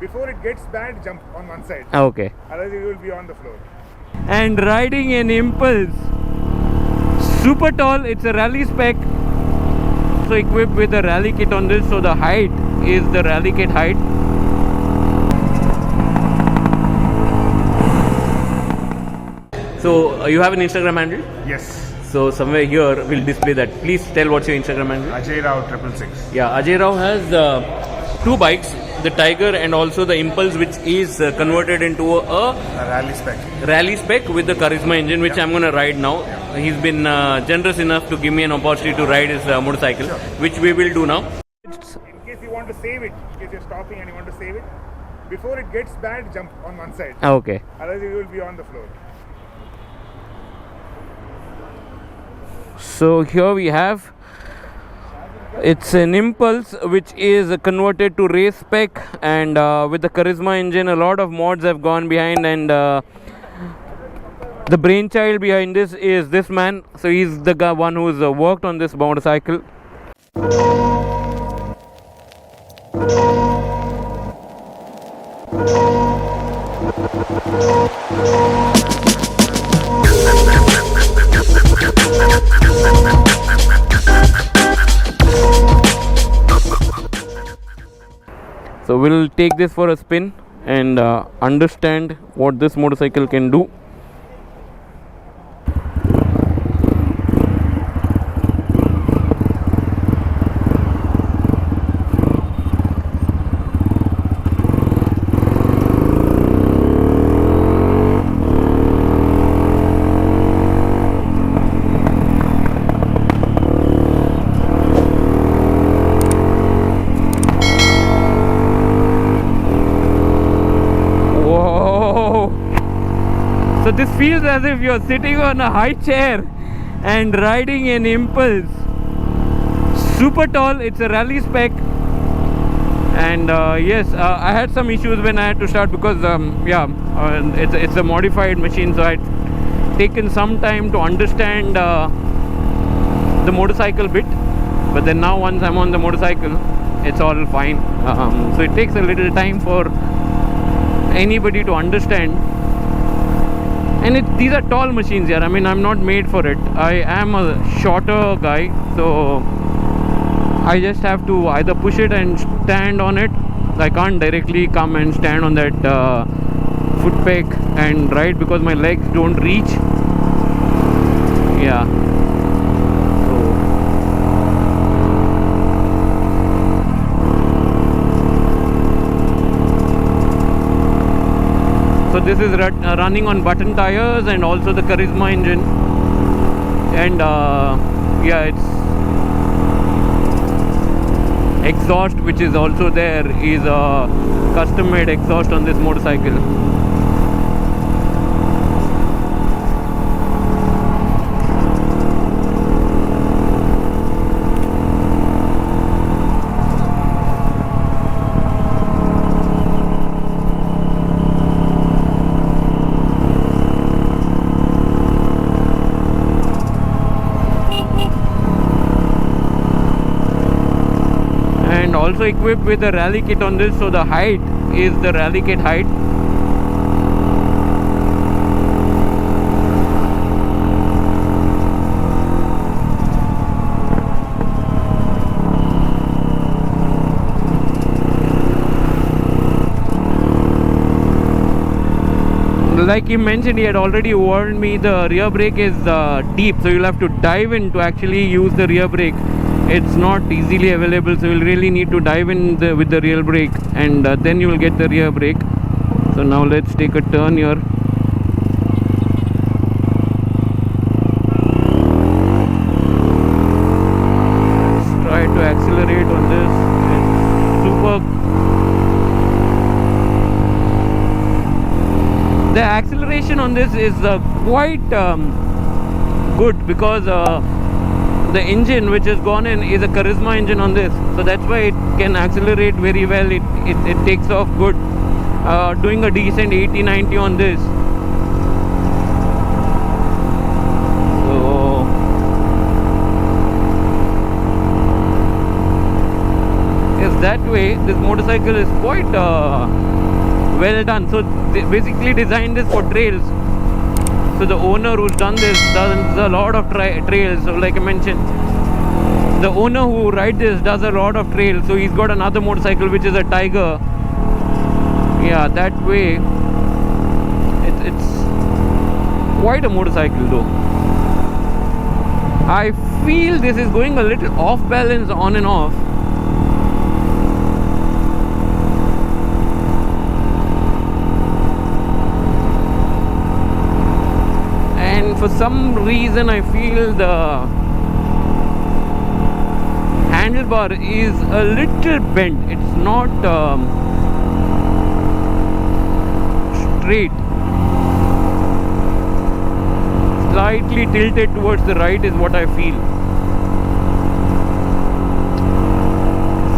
Before it gets bad, jump on one side. Okay. Otherwise you will be on the floor. And riding an Impulse, super tall. It's a rally spec. So equipped with the rally kit on this. So the height is the rally kit height. So you have an Instagram handle? Yes. So somewhere here we'll display that. Please tell what's your Instagram handle. Ajay Rao 666. Yeah, Ajay Rao has two bikes, the Tiger and also the Impulse, which is converted into a Rally spec with the Karizma engine, which I'm going to ride now. He's been generous enough to give me an opportunity to ride his motorcycle, which we will do now. In case you want to save it, in case you're stopping and you want to save it, before it gets bad, jump on one side. Okay. Otherwise you will be on the floor. So here we have, it's an Impulse which is converted to race spec, and with the Karizma engine a lot of mods have gone behind, and the brainchild behind this is this man. So he's the guy, one who's worked on this motorcycle. So we'll take this for a spin and understand what this motorcycle can do. So this feels as if you're sitting on a high chair and riding an Impulse. Super tall, it's a rally spec. And yes, I had some issues when I had to start because it's a modified machine, so I'd taken some time to understand the motorcycle bit. But then now once I'm on the motorcycle, it's all fine. So it takes a little time for anybody to understand. And these are tall machines here. I mean, I'm not made for it. I am a shorter guy, so I just have to either push it and stand on it. I can't directly come and stand on that foot peg and ride because my legs don't reach. Yeah. So this is running on button tires and also the Karizma engine, and yeah, it's exhaust which is also there is a custom made exhaust on this motorcycle. Also equipped with the rally kit on this, so the height is the rally kit height. Like he mentioned, he had already warned me the rear brake is deep, so you'll have to dive in to actually use the rear brake. It's not easily available, so you'll really need to dive in with the rear brake, and then you will get the rear brake. So now let's take a turn here. Let's try to accelerate on this. It's super. The acceleration on this is quite good because the engine which has gone in is a Karizma engine on this, so that's why it can accelerate very well. It takes off good, doing a decent 80-90 on this. So yes, that way, this motorcycle is quite well done. So they basically designed this for trails. So the owner who's done this does a lot of trails. So like I mentioned, the owner who rides this does a lot of trails. So he's got another motorcycle which is a Tiger. Yeah, that way it's quite a motorcycle though. I feel this is going a little off balance on and off. And for some reason I feel the handlebar is a little bent. It's not straight. Slightly tilted towards the right is what I feel.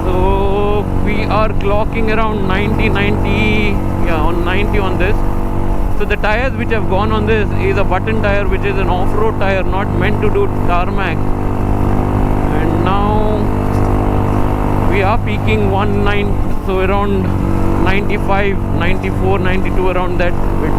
So we are clocking around 90, yeah, on 90 on this. So the tires which have gone on this is a button tire, which is an off-road tire, not meant to do tarmac. And now we are peaking 19, so around 95, 94, 92, around that bit.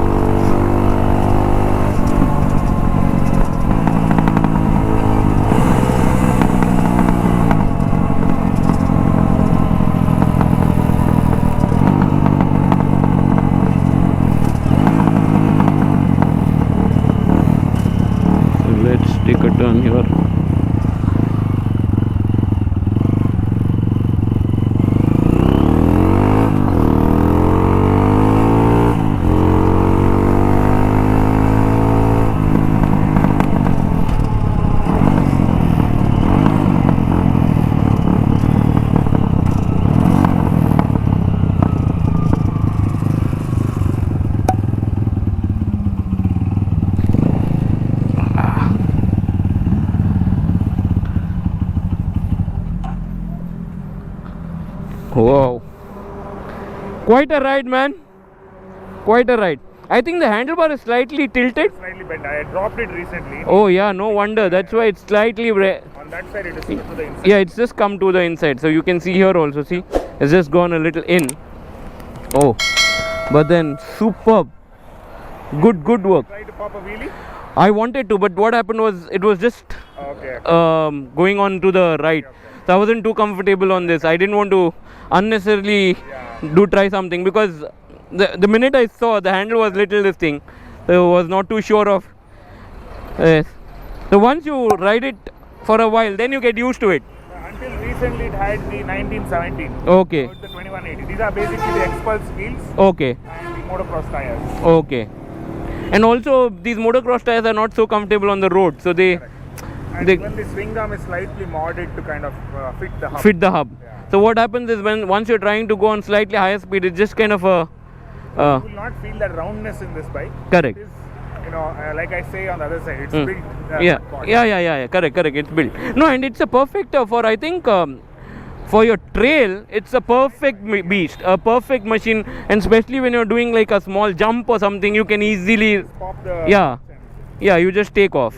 Take a turn here. Wow, quite a ride, man. Quite a ride. I think the handlebar is slightly tilted. Slightly bent. I dropped it recently. Oh yeah, no wonder. That's why it's slightly On that side it is to the inside. yeah, it's just come to the inside. So you can see here also. See, it's just gone a little in. Oh, but then superb. Good work. Try to pop a wheelie. I wanted to, but what happened was it was just going on to the right. So I wasn't too comfortable on this. I didn't want to unnecessarily try something, because the minute I saw the handle was little this thing, so I was not too sure of. So once you ride it for a while, then you get used to it. Until recently it had the 1917. Okay. So it's the 2180. These are basically the Xpulse wheels. Okay. And the motocross tires. Okay. And also these motocross tires are not so comfortable on the road, so they. And even the swing arm is slightly modded to kind of fit the hub. Fit the hub. Yeah. So what happens is once you're trying to go on slightly higher speed, it's just kind of a. You will not feel that roundness in this bike. Correct. It is, like I say on the other side, it's built. Yeah. Correct. It's built. No, and it's a perfect for, I think, for your trail. It's a perfect beast, a perfect machine, and especially when you're doing like a small jump or something, you can easily. Just pop the. Yeah. You just take off.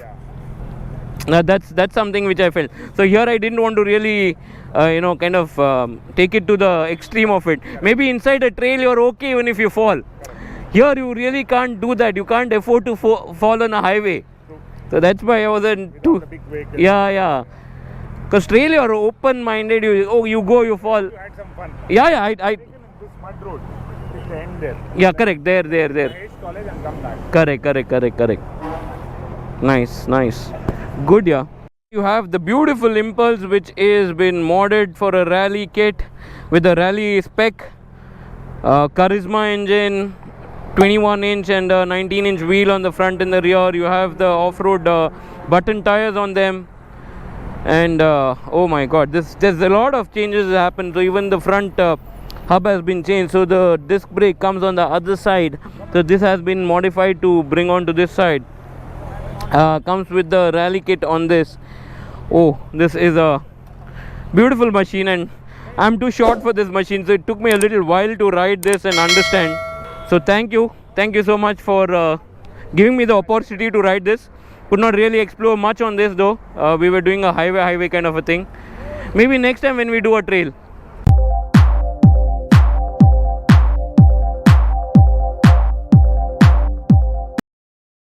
Yeah. That's something which I felt. So here I didn't want to really, kind of take it to the extreme of it. Maybe inside a trail you're okay even if you fall. Here you really can't do that. You can't afford to fall on a highway. So that's why I wasn't too. The big vehicle. Yeah. Because trail you're open-minded. You go, you fall. You had some fun. Yeah. I taken this mud road. It's the end there. Yeah, correct. There. H college and come back. Correct. Nice. Good, yeah. You have the beautiful Impulse, which is been modded for a rally kit with a rally spec, Karizma engine, 21-inch and 19-inch wheel on the front and the rear. You have the off-road button tires on them, and oh my god, there's a lot of changes that happen. So even the front hub has been changed. So the disc brake comes on the other side. So this has been modified to bring on to this side. Comes with the rally kit on this. Oh, this is a beautiful machine, and I'm too short for this machine, so it took me a little while to ride this and understand. So thank you so much for giving me the opportunity to ride this. Could not really explore much on this though. We were doing a highway kind of a thing. Maybe next time when we do a trail.